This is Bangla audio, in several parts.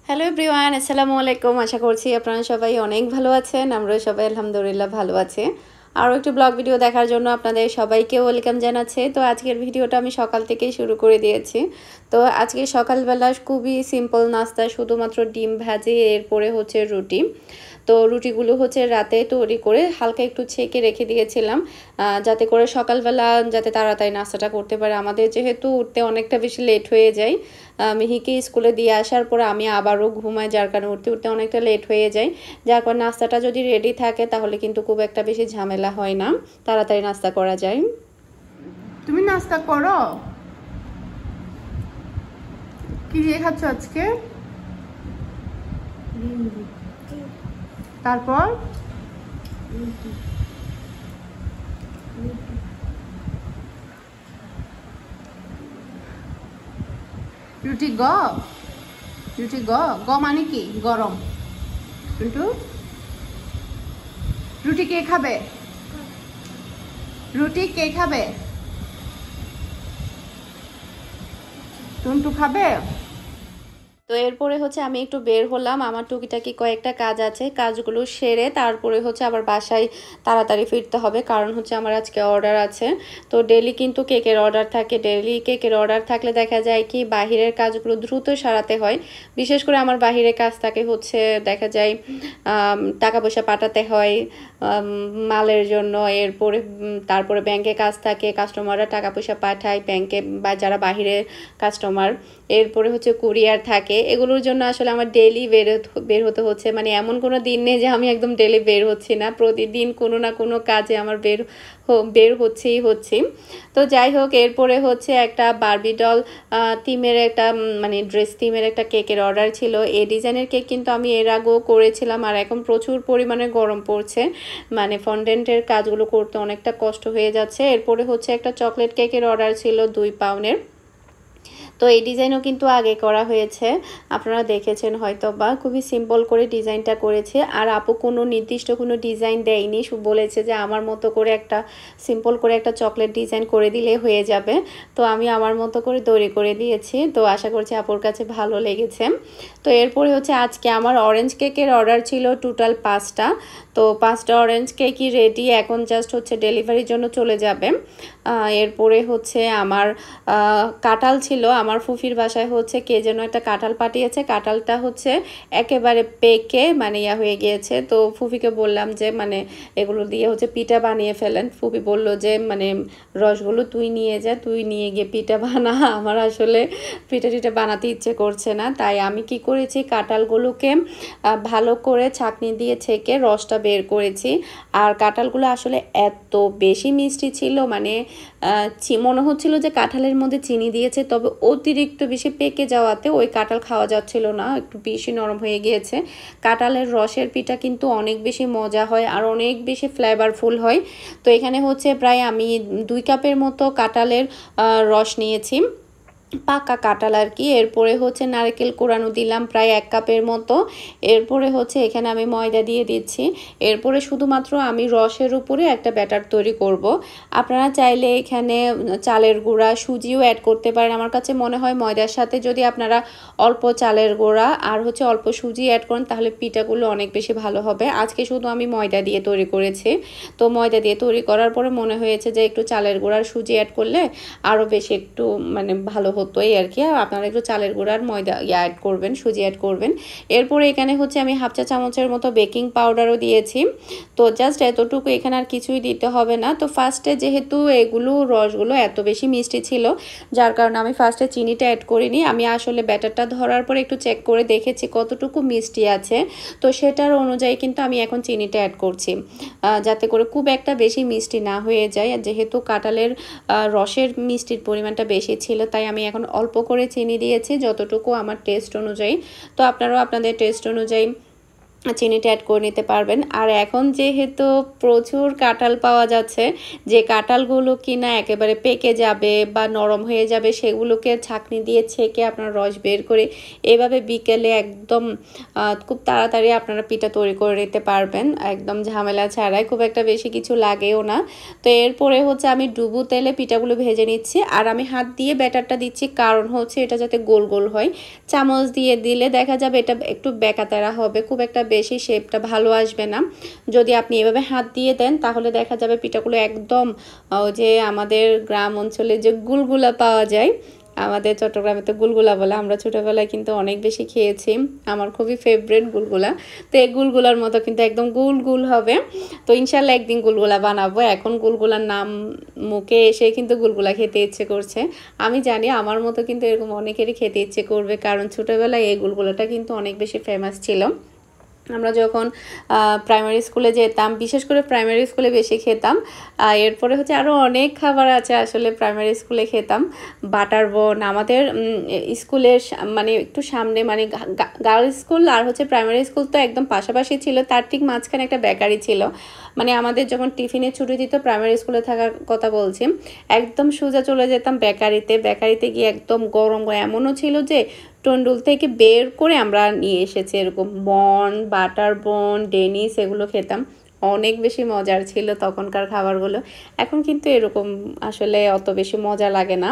হ্যালো এভরিওয়ান, আসসালামু আলাইকুম। আশা করছি আপনারা সবাই অনেক ভালো আছেন। আমরাও সবাই আলহামদুলিল্লাহ ভালো আছি। আরও একটি ব্লগ ভিডিও দেখার জন্য আপনাদের সবাইকে ওয়েলকাম জানাচ্ছি। তো আজকের ভিডিওটা আমি সকাল থেকেই শুরু করে দিয়েছি। তো আজকে সকালবেলা খুবই সিম্পল নাস্তা, শুধুমাত্র ডিম ভাজি, এরপরে হচ্ছে রুটি। তো রুটিগুলো হচ্ছে রাতে তৈরি করে হালকা একটু ছেঁকে রেখে দিয়েছিলাম, যাতে করে সকালবেলা যাতে তাড়াতাড়ি নাস্তাটা করতে পারে। আমাদের যেহেতু উঠতে অনেকটা বেশি লেট হয়ে যায়, মিহিকে স্কুলে দিয়ে আসার পরে আমি আবারও ঘুমাই, যার কারণে উঠতে উঠতে অনেকটা লেট হয়ে যায়। যার কারণে নাস্তাটা যদি রেডি থাকে তাহলে কিন্তু খুব একটা বেশি ঝামেলা হয় না, তাড়াতাড়ি নাস্তা করা যায়। তুমি নাস্তা করো? কি দিয়ে খাচ্ছ আজকে? তারপর রুটি গ রুটি গ গ মানে কি? গরম। কিন্তু রুটি কে খাবে? রুটি কে খাবে? টুনটু খাবে। তো এরপরে হচ্ছে আমি একটু বের হলাম, আমার টুকিটাকি কয়েকটা কাজ আছে, কাজগুলো সেরে তারপরে হচ্ছে আবার বাসায় তাড়াতাড়ি ফিরতে হবে, কারণ হচ্ছে আমার আজকে অর্ডার আছে। তো ডেলি কিন্তু কেকের অর্ডার থাকে, ডেলি কেকের অর্ডার থাকলে দেখা যায় কি বাহিরের কাজগুলো দ্রুত সারাতে হয়। বিশেষ করে আমার বাহিরের কাজ থাকে হচ্ছে দেখা যায় টাকা পয়সা পাঠাতে হয় মালের জন্য, এরপরে তারপরে ব্যাংকে কাজ থাকে, কাস্টমাররা টাকা পয়সা পাঠায় ব্যাংকে, বা যারা বাহিরের কাস্টমার। এরপরে হচ্ছে কুরিয়ার থাকে, এগুলোর জন্য আসলে আমার ডেইলি বের হতে হচ্ছে। মানে এমন কোনো দিন নেই যে আমি একদম ডেইলি বের হচ্ছি না, প্রতিদিন কোনো না কোনো কাজে আমার বের হচ্ছি। তো যাই হোক, এরপরে হচ্ছে একটা বারবি ডল থিমের একটা মানে ড্রেস থিমের একটা কেকের অর্ডার ছিল। এই ডিজাইনের কেক কিন্তু আমি এর আগেও করেছিলাম, আর এখন প্রচুর পরিমাণে গরম পড়ছে, মানে ফন্ডেন্টের কাজগুলো করতে অনেকটা কষ্ট হয়ে যাচ্ছে। এরপরে হচ্ছে একটা চকলেট কেকের অর্ডার ছিল 2 পাউন্ডের। তো এই ডিজাইনও কিন্তু আগে করা হয়েছে, আপনারা দেখেছেন হয়তো বা। খুবই সিম্পল করে ডিজাইনটা করেছে, আর আপু কোনো নির্দিষ্ট কোনো ডিজাইন দেয়নি, বলেছে যে আমার মতো করে একটা সিম্পল করে একটা চকলেট ডিজাইন করে দিলে হয়ে যাবে। তো আমি আমার মতো করে তৈরি করে দিয়েছি, তো আশা করছি আপুর কাছে ভালো লেগেছে। তো এরপরে হচ্ছে আজকে আমার অরেঞ্জ কেকের অর্ডার ছিল টোটাল 5টা। তো 5টা অরেঞ্জ কেকই রেডি, এখন জাস্ট হচ্ছে ডেলিভারির জন্য চলে যাবে। এরপরে হচ্ছে আমার কাঁঠাল ছিল, আমার ফুফির বাসায় হচ্ছে কে যেন একটা কাঁঠাল পাঠিয়েছে, কাঁঠালটা হচ্ছে একেবারে পেকে মানে হয়ে গিয়েছে। তো ফুফিকে বললাম যে মানে এগুলো দিয়ে হচ্ছে পিঠা বানিয়ে ফেলেন। ফুফি বলল যে মানে রসগুলো তুই নিয়ে যা, তুই নিয়ে গিয়ে পিঠা বানা, আমার আসলে পিঠা টিঠা বানাতে ইচ্ছে করছে না। তাই আমি কি করেছি, কাঁঠালগুলোকে ভালো করে ছাঁকনি দিয়ে ছেঁকে রসটা বের করেছি। আর কাঁঠালগুলো আসলে এত বেশি মিষ্টি ছিল, মানে মনে হচ্ছিল যে কাঁঠালের মধ্যে চিনি দিয়েছে, তবে অতিরিক্ত বেশি পেকে যাওয়াতে ওই কাঁঠাল খাওয়া যাচ্ছিল না, একটু বেশি নরম হয়ে গিয়েছে। কাঁঠালের রসের পিঠা কিন্তু অনেক বেশি মজা হয় আর অনেক বেশি ফ্লেভারফুল হয়। তো এখানে হচ্ছে প্রায় আমি 2 কাপের মতো কাঁঠালের রস নিয়েছি, পাকা কাঁঠাল আর কি। এরপরে হচ্ছে নারকেল কোরানো দিলাম প্রায় 1 কাপের মতো। এরপরে হচ্ছে এখানে আমি ময়দা দিয়ে দিচ্ছি। এরপরে শুধুমাত্র আমি রসের উপরে একটা ব্যাটার তৈরি করব। আপনারা চাইলে এখানে চালের গুঁড়া, সুজিও অ্যাড করতে পারেন। আমার কাছে মনে হয় ময়দার সাথে যদি আপনারা অল্প চালের গুঁড়া আর হচ্ছে অল্প সুজি অ্যাড করেন তাহলে পিঠাগুলো অনেক বেশি ভালো হবে। আজকে শুধু আমি ময়দা দিয়ে তৈরি করেছি। তো ময়দা দিয়ে তৈরি করার পরে মনে হয়েছে যে একটু চালের গুঁড়ার সুজি অ্যাড করলে আরও বেশি একটু মানে ভালো হতো এই আর কি। আপনারা একটু চালের গুঁড়ার ময়দা অ্যাড করবেন, সুজি অ্যাড করবেন। এরপরে এখানে হচ্ছে আমি 1/2 চা চামচের মতো বেকিং পাউডারও দিয়েছি। তো জাস্ট এতটুকু, এখানে আর কিছুই দিতে হবে না। তো ফার্স্টে যেহেতু এগুলো রসগুলো এত বেশি মিষ্টি ছিল, যার কারণে আমি ফার্স্টে চিনিটা অ্যাড করিনি। আমি আসলে ব্যাটারটা ধরার পরে একটু চেক করে দেখেছি কতটুকু মিষ্টি আছে, তো সেটার অনুযায়ী কিন্তু আমি এখন চিনিটা অ্যাড করছি, যাতে করে খুব একটা বেশি মিষ্টি না হয়ে যায়। আর যেহেতু কাঁঠালের রসের মিষ্টির পরিমাণটা বেশি ছিল, তাই আমি এখন অল্প করে চিনি দিয়েছি, যতটুকু আমার টেস্ট অনুযায়ী। তো আপনারাও আপনাদের টেস্ট অনুযায়ী চিনিটা অ্যাড করে নিতে পারবেন। আর এখন যেহেতু প্রচুর কাঁঠাল পাওয়া যাচ্ছে, যে কাঁঠালগুলো কিনা একেবারে পেকে যাবে বা নরম হয়ে যাবে, সেগুলোকে ছাঁকনি দিয়ে ছেঁকে আপনার রস বের করে এভাবে বিকেলে একদম খুব তাড়াতাড়ি আপনারা পিঠা তৈরি করে নিতে পারবেন, একদম ঝামেলা ছাড়াই, খুব একটা বেশি কিছু লাগেও না। তো এরপরে হচ্ছে আমি ডুবো তেলে পিঠাগুলো ভেজে নিচ্ছি, আর আমি হাত দিয়ে ব্যাটারটা দিচ্ছি, কারণ হচ্ছে এটা যাতে গোল গোল হয়। চামচ দিয়ে দিলে দেখা যাবে এটা একটু বেঁকাতেরা হবে, খুব একটা বেশি শেপটা ভালো আসবে না। যদি আপনি এভাবে হাত দিয়ে দেন তাহলে দেখা যাবে পিঠাগুলো একদম যে আমাদের গ্রাম অঞ্চলে যে গুলগুলা পাওয়া যায়, আমাদের চট্টগ্রামে তো গুলগুলা বলে, আমরা ছোটোবেলায় কিন্তু অনেক বেশি খেয়েছি, আমার খুবই ফেভারিট গুলগুলা। তো এই গুলগুলার মতো কিন্তু একদম গুল গুল হবে। তো ইনশাল্লাহ একদিন গুলগুলা বানাবো, এখন গুলগুলার নাম মুখে এসে কিন্তু গুলগুলা খেতে ইচ্ছে করছে। আমি জানি আমার মতো কিন্তু এরকম অনেকেরই খেতে ইচ্ছে করবে, কারণ ছোটোবেলায় এই গুলগুলাটা কিন্তু অনেক বেশি ফেমাস ছিল। আমরা যখন প্রাইমারি স্কুলে যেতাম, বিশেষ করে প্রাইমারি স্কুলে বেশি খেতাম। এরপরে হচ্ছে আরও অনেক খাবার আছে আসলে প্রাইমারি স্কুলে খেতাম। বাটার বন আমাদের স্কুলের মানে একটু সামনে, মানে গার্লস স্কুল আর হচ্ছে প্রাইমারি স্কুল তো একদম পাশাপাশি ছিল, তার ঠিক মাঝখানে একটা বেকারি ছিল। মানে আমাদের যখন টিফিনে ছুটি দিত, প্রাইমারি স্কুলে থাকার কথা বলছি, একদম সোজা চলে যেতাম বেকারিতে। বেকারিতে গিয়ে একদম গরম এমনও ছিল যে টন্ডুল থেকে বের করে আমরা নিয়ে এসেছি এরকম বন, বাটার বন, ডেনিস, এগুলো খেতাম। অনেক বেশি মজার ছিল তখনকার খাবারগুলো। এখন কিন্তু এরকম আসলে অত বেশি মজা লাগে না।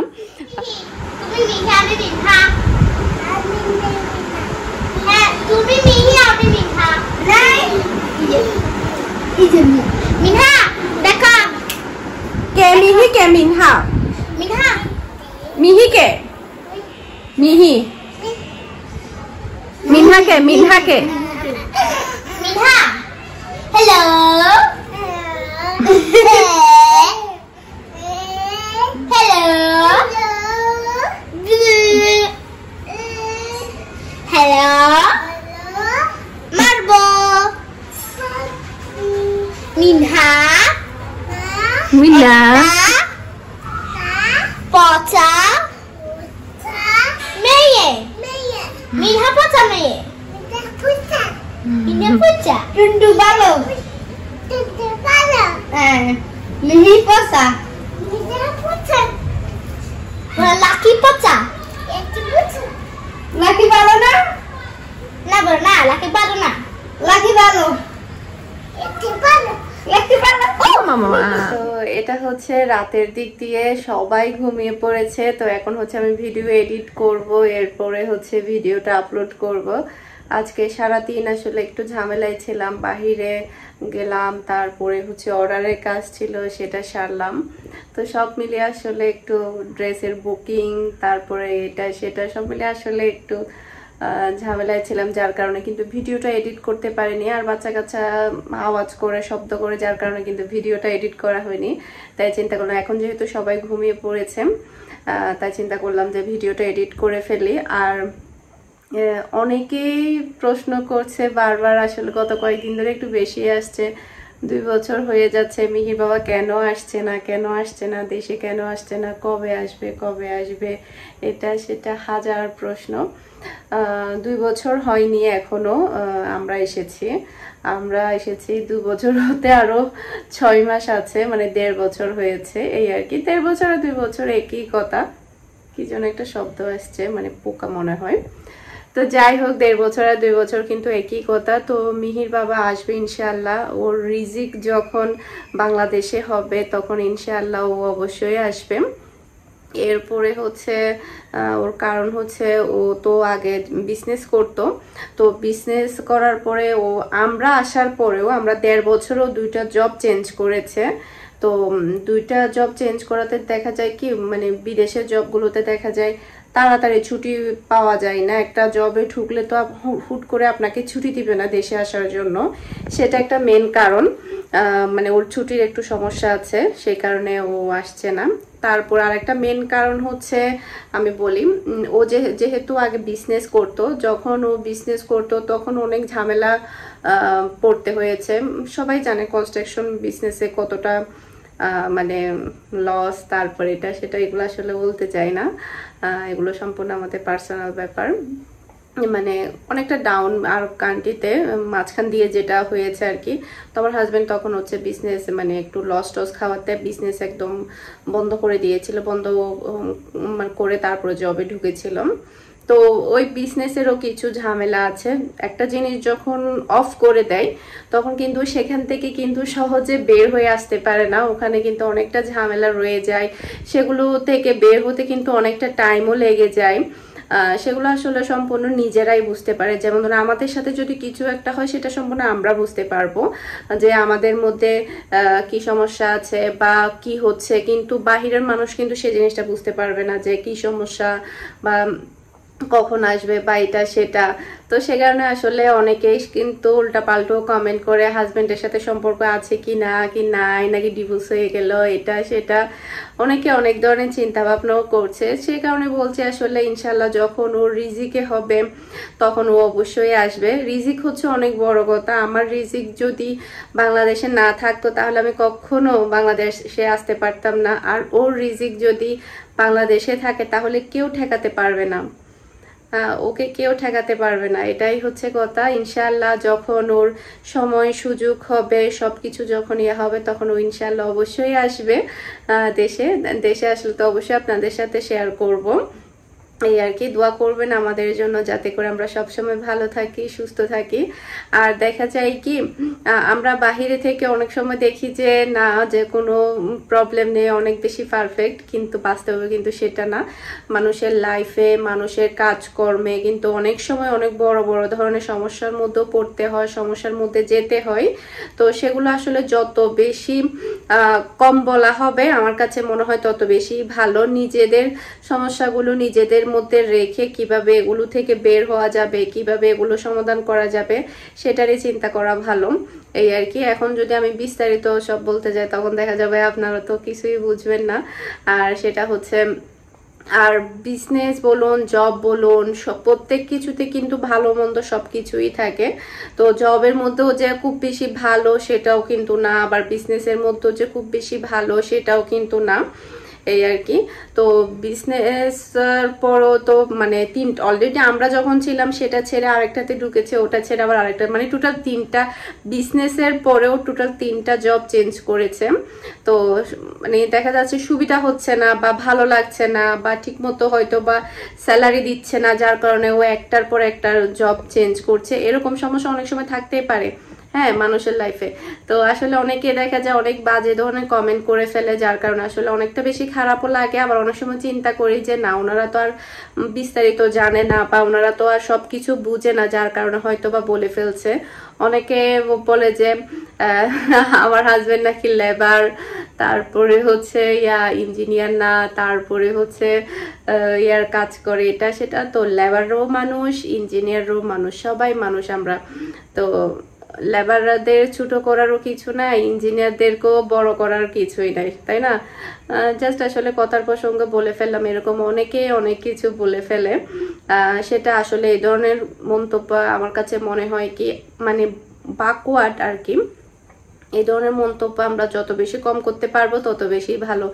মিনহা কে? মিনহা কে? মিনহা, হ্যালো। হ্যালো, মারবো। মিনহা, মিনা পচা মেয়ে। মিনহা পচা মেয়ে। মিনহা পচা। টুন্ডু ভালো। হ্যাঁ, মিহি পচা। লাকি পচা। লাকি ভালো না? না বলো না, লাকি ভালো না। লাকি ভালো। লাকি ভালো। ও মামা। তো এটা হচ্ছে রাতের দিক দিয়ে সবাই ঘুমিয়ে পড়েছে। তো এখন হচ্ছে আমি ভিডিও এডিট করব, এরপরে হচ্ছে ভিডিওটা আপলোড করব। আজকে সারাদিন আসলে একটু ঝামেলায় ছিলাম, বাহিরে গেলাম, তারপরে হচ্ছে অর্ডারের কাজ ছিল সেটা সারলাম। তো সব মিলিয়ে আসলে একটু ড্রেসের বুকিং, তারপরে এটা সেটা সব মিলিয়ে আসলে একটু ঝামেলায় ছিলাম, যার কারণে কিন্তু ভিডিওটা এডিট করতে পারিনি। আর বাচ্চা কাচ্চা আওয়াজ করে, শব্দ করে, যার কারণে কিন্তু ভিডিওটা এডিট করা হয়নি। তাই চিন্তা করলাম এখন যেহেতু সবাই ঘুমিয়ে পড়েছে, তাই চিন্তা করলাম যে ভিডিওটা এডিট করে ফেলি। আর অনেকেই প্রশ্ন করছে বারবার, আসলে গত কয়েকদিন ধরে একটু বেশি আসছে, 2 বছর হয়ে যাচ্ছে মিহির বাবা কেন আসছে না, কেন আসছে না, দেশে কেন আসছে না, কবে আসবে, কবে আসবে, এটা সেটা হাজার প্রশ্ন। 2 বছর হয়নি এখনো আমরা এসেছি। 2 বছর হতে আরো 6 মাস আছে, মানে 1.5 বছর হয়েছে এই আর কি। 1.5 বছর আর 2 বছর একই কথা, কি যেন একটা শব্দ আসছে, মানে পোকা মনে হয়। তো যাই হোক, 1.5 বছর আর 2 বছর কিন্তু একই কথা। তো মিহির বাবা আসবে ইনশাআল্লাহ, ওর রিজিক যখন বাংলাদেশে হবে তখন ইনশাআল্লাহ ও অবশ্যই আসবে। এরপরে হচ্ছে ওর কারণ হচ্ছে ও তো আগে বিজনেস করতো, তো বিজনেস করার পরে আমরা আসার পরেও আমরা 1.5 বছরও 2টা জব চেঞ্জ করেছে। তো 2টা জব চেঞ্জ করাতে দেখা যায় কি, মানে বিদেশের জবগুলোতে দেখা যায় তাড়াতাড়ি ছুটি পাওয়া যায় না। একটা জবে ঢুকলে তো হুট করে আপনাকে ছুটি দিবে না দেশে আসার জন্য, সেটা একটা মেন কারণ। মানে ওর ছুটির একটু সমস্যা আছে, সেই কারণে ও আসছে না। তারপর আরেকটা মেন কারণ হচ্ছে, আমি বলি, ও যেহেতু আগে বিজনেস করতো, যখন ও বিজনেস করতো তখন অনেক ঝামেলা পড়তে হয়েছে। সবাই জানে কনস্ট্রাকশন বিজনেসে কতটা মানে লস, তারপর এটা সেটা, এগুলো আসলে বলতে চাই না, এগুলো সম্পূর্ণ আমাদের পার্সোনাল ব্যাপার। মানে অনেকটা ডাউন আর কান্ট্রিতে মাঝখান দিয়ে যেটা হয়েছে আর কি। তো আমার হাজবেন্ড তখন হচ্ছে বিজনেস মানে একটু লস টস খাওয়াতে বিজনেস একদম বন্ধ করে দিয়েছিল, বন্ধ করে তারপরে জবে ঢুকেছিলাম। তো ওই বিজনেসেরও কিছু ঝামেলা আছে। একটা জিনিস যখন অফ করে দেয় তখন কিন্তু সেখান থেকে কিন্তু সহজে বের হয়ে আসতে পারে না, ওখানে কিন্তু অনেকটা ঝামেলা রয়ে যায়, সেগুলো থেকে বের হতে কিন্তু অনেকটা টাইমও লেগে যায়। সেগুলো আসলে সম্পূর্ণ নিজেরাই বুঝতে পারে। যেমন ধরো আমাদের সাথে যদি কিছু একটা হয় সেটা সম্পূর্ণ আমরা বুঝতে পারবো যে আমাদের মধ্যে কি সমস্যা আছে বা কি হচ্ছে, কিন্তু বাহিরের মানুষ কিন্তু সেই জিনিসটা বুঝতে পারবে না যে কি সমস্যা বা কখন আসবে বা এটা সেটা। তো সে কারণে আসলে অনেকেই কিন্তু উল্টা পাল্টো কমেন্ট করে হাজবেন্ডের সাথে সম্পর্ক আছে কি না, কি নাই, নাকি ডিভোর্স হয়ে গেল, এটা সেটা অনেকে অনেক ধরনের চিন্তা ভাবনাও করছে। সে কারণে বলছি আসলে ইনশাল্লাহ যখন ওর রিজিকে হবে তখন ও অবশ্যই আসবে। রিজিক হচ্ছে অনেক বড় কথা। আমার রিজিক যদি বাংলাদেশে না থাকতো তাহলে আমি কখনো বাংলাদেশে আসতে পারতাম না, আর ওর রিজিক যদি বাংলাদেশে থাকে তাহলে কেউ ঠেকাতে পারবে না, ওকে কেউ ঠেকাতে পারবে না, এটাই হচ্ছে কথা। ইনশাআল্লাহ যখন ওর সময় সুযোগ হবে, সবকিছু যখন ইয়ে হবে তখন ও ইনশাআল্লাহ অবশ্যই আসবে দেশে আসলে তো অবশ্যই আপনাদের সাথে শেয়ার করব। এই আর কি, দোয়া করবেন আমাদের জন্য যাতে করে আমরা সবসময় ভালো থাকি, সুস্থ থাকি। আর দেখা যায় কি আমরা বাহিরে থেকে অনেক সময় দেখি যে না, যে কোনো প্রবলেম নেই, অনেক বেশি পারফেক্ট, কিন্তু বাস্তবে কিন্তু সেটা না। মানুষের লাইফে, মানুষের কাজকর্মে কিন্তু অনেক সময় অনেক বড় বড় ধরনের সমস্যার মধ্যেও পড়তে হয়, সমস্যার মধ্যে যেতে হয়। তো সেগুলো আসলে যত বেশি কম বলা হবে আমার কাছে মনে হয় তত বেশি ভালো। নিজেদের সমস্যাগুলো নিজেদের মধ্যে রেখে কিভাবে এগুলো থেকে বের হওয়া যাবে, কিভাবে এগুলো সমাধান করা যাবে সেটারই চিন্তা করা ভালো। এই আর কি। এখন যদি আমি বিস্তারিত সব বলতে যাই তখন দেখা যাবে আপনারা তো কিছুই বুঝবেন না। আর সেটা হচ্ছে, আর বিজনেস বলুন, জব বলুন, সব প্রত্যেক কিছুতে কিন্তু ভালো মন্দ সবকিছুই থাকে। তো জবের মধ্যেও যে খুব বেশি ভালো সেটাও কিন্তু না, আবার বিজনেসের মধ্যেও যে খুব বেশি ভালো সেটাও কিন্তু না, এই আর কি। তো বিজনেস পরও তো মানে অলরেডি আমরা যখন ছিলাম সেটা ছেড়ে আরেকটাতে ঢুকেছে, ওটা ছেড়ে আবার আরেকটা, মানে টোটাল 3টা বিজনেসের পরেও টোটাল 3টা জব চেঞ্জ করেছে। তো মানে দেখা যাচ্ছে সুবিধা হচ্ছে না বা ভালো লাগছে না বা ঠিক মতো হয়তো বা স্যালারি দিচ্ছে না, যার কারণে ও একটার পর একটা জব চেঞ্জ করছে। এরকম সমস্যা অনেক সময় থাকতেই পারে হ্যাঁ মানুষের লাইফে। তো আসলে অনেকে দেখা যায় অনেক বাজে ধরনের কমেন্ট করে ফেলে, যার কারণে আসলে অনেকটা বেশি খারাপও লাগে। আবার অনেক সময় চিন্তা করি যে না, ওনারা তো আর বিস্তারিত জানে না বা ওনারা তো আর সবকিছু বুঝে না, যার কারণে হয়তো বা বলে ফেলছে। অনেকে বলে যে আমার হাজবেন্ড নাকি লেবার, তারপরে হচ্ছে ইঞ্জিনিয়ার না, তারপরে হচ্ছে ইয়ার কাজ করে, এটা সেটা। তো লেবারও মানুষ, ইঞ্জিনিয়ারও মানুষ, সবাই মানুষ আমরা। তো লেবারদের ছোট করারও কিছু নাই, ইঞ্জিনিয়ারদেরকেও বড় করার কিছুই নাই, তাই না? জাস্ট আসলে কথার প্রসঙ্গে বলে ফেললাম, এরকম অনেকে অনেক কিছু বলে ফেলে। সেটা আসলে এই ধরনের মন্তব্য আমার কাছে মনে হয় কি মানে ব্যাকওয়ার্ড আর কি। এই ধরনের মন্তব্য আমরা যত বেশি কম করতে পারবো তত বেশি ভালো।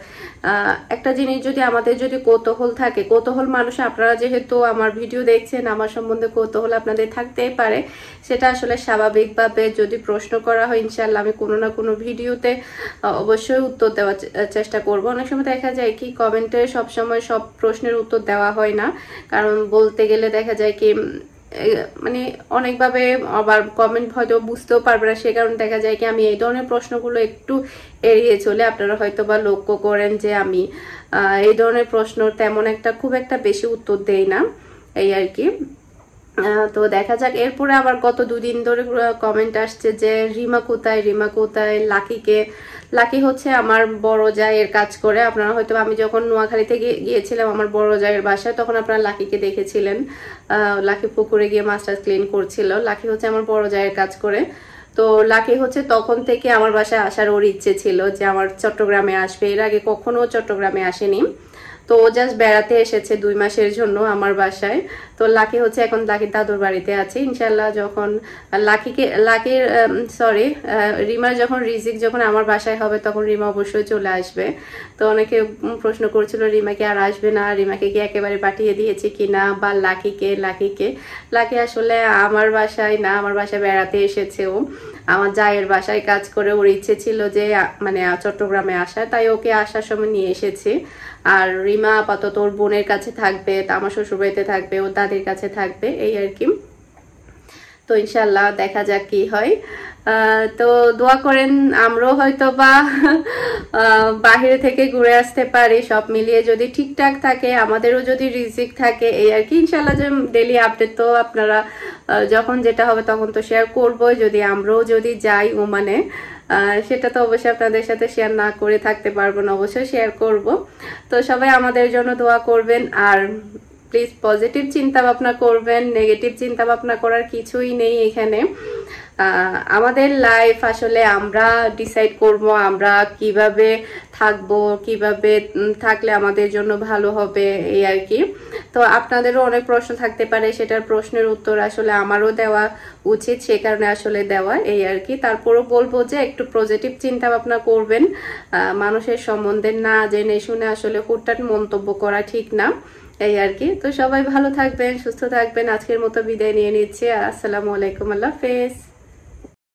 একটা জিনিস যদি আমাদের যদি কৌতূহল থাকে, কৌতূহল মানুষ, আপনারা যেহেতু আমার ভিডিও দেখছেন, আমার সম্বন্ধে কৌতূহল আপনাদের থাকতেই পারে, সেটা আসলে স্বাভাবিকভাবে যদি প্রশ্ন করা হয় ইনশাল্লাহ আমি কোনো না কোনো ভিডিওতে অবশ্যই উত্তর দেওয়ার চেষ্টা করব। অনেক সময় দেখা যায় কি কমেন্টে সবসময় সব প্রশ্নের উত্তর দেওয়া হয় না, কারণ বলতে গেলে দেখা যায় কি মানে অনেকভাবে আবার কমেন্ট হয়তো বুঝতেও পারবে না, সে কারণে দেখা যায় কি আমি এই ধরনের প্রশ্নগুলো একটু এড়িয়ে চলে। আপনারা হয়তো বা লক্ষ্য করেন যে আমি এই ধরনের প্রশ্ন তেমন একটা খুব একটা বেশি উত্তর দেই না, এই আর কি। তো দেখা যাক। এরপরে আবার গত 2 দিন ধরে কমেন্ট আসছে যে রিমা কোথায়, রিমা কোথায়, লাকিকে। লাকি হচ্ছে আমার বড় জায়ের কাজ করে। আপনারা হয়তো আমি যখন নোয়াখালীতে গিয়েছিলাম আমার বড় জায়ের বাসায়, তখন আপনারা লাকিকে দেখেছিলেন। লাকি পুকুরে গিয়ে মাছটা ক্লিন করছিল। লাকি হচ্ছে আমার বড় জায়ের কাজ করে। তো লাকি হচ্ছে তখন থেকে আমার বাসায় আসার ওর ইচ্ছে ছিল যে আমার চট্টগ্রামে আসবে। এর আগে কখনো চট্টগ্রামে আসেনি। তো ও জাস্ট বেড়াতে এসেছে 2 মাসের জন্য আমার বাসায়। তো লাকি হচ্ছে এখন লাকির দাদুর বাড়িতে আছে। ইনশাল্লাহ যখন রিমার যখন রিজিক যখন আমার বাসায় হবে তখন রিমা অবশ্যই চলে আসবে। তো অনেকে প্রশ্ন করছিল রিমা কি আর আসবে না, রিমাকে কি একেবারে পাঠিয়ে দিয়েছে কিনা, বা লাকি আসলে আমার বাসায় না, আমার বাসায় বেড়াতে এসেছে। ও আমার জায়ের বাসায় কাজ করে, ওর ইচ্ছে ছিল যে মানে চট্টগ্রামে আসা, তাই ওকে আসার সময় নিয়ে এসেছি। আর রিমা আপাতত ওর বোনের কাছে থাকবে, আমার শ্বশুর বাড়িতে থাকবে, ওর দাদির কাছে থাকবে, এই আর কি। তো ইনশাল্লাহ দেখা যাক কি হয়। তো দোয়া করেন আমরাও হয়তো বা বাহিরে থেকে ঘুরে আসতে পারি, সব মিলিয়ে যদি ঠিকঠাক থাকে, আমাদেরও যদি রিজিক থাকে, এই আর কি। ইনশাল্লাহ যে ডেইলি আপডেট তো আপনারা যখন যেটা হবে তখন তো শেয়ার করবো। যদি আমরাও যদি যাই ওমানে, সেটা তো অবশ্যই আপনাদের সাথে শেয়ার না করে থাকতে পারবো না, অবশ্যই শেয়ার করব। তো সবাই আমাদের জন্য দোয়া করবেন, আর প্লিজ পজিটিভ চিন্তা ভাবনা করবেন, নেগেটিভ চিন্তা ভাবনা করার কিছুই নেই এখানে। আমাদের লাইফ আসলে আমরা ডিসাইড করব, আমরা কিভাবে থাকবো, কিভাবে থাকলে আমাদের জন্য ভালো হবে, এই আর কি। তো আপনাদেরও অনেক প্রশ্ন থাকতে পারে, সেটার প্রশ্নের উত্তর আসলে আমারও দেওয়া উচিত, সে কারণে আসলে দেওয়া, এই আর কি। তারপরও বলবো যে একটু পজিটিভ চিন্তা ভাবনা করবেন, মানুষের সম্বন্ধে না জেনে শুনে আসলে হুটহাট মন্তব্য করা ঠিক না, এই আর কি। তো সবাই ভালো থাকবেন, সুস্থ থাকবেন। আজকের মতো বিদায় নিয়ে নিচ্ছি। আসসালামু আলাইকুম, আল্লাহ হাফেজ।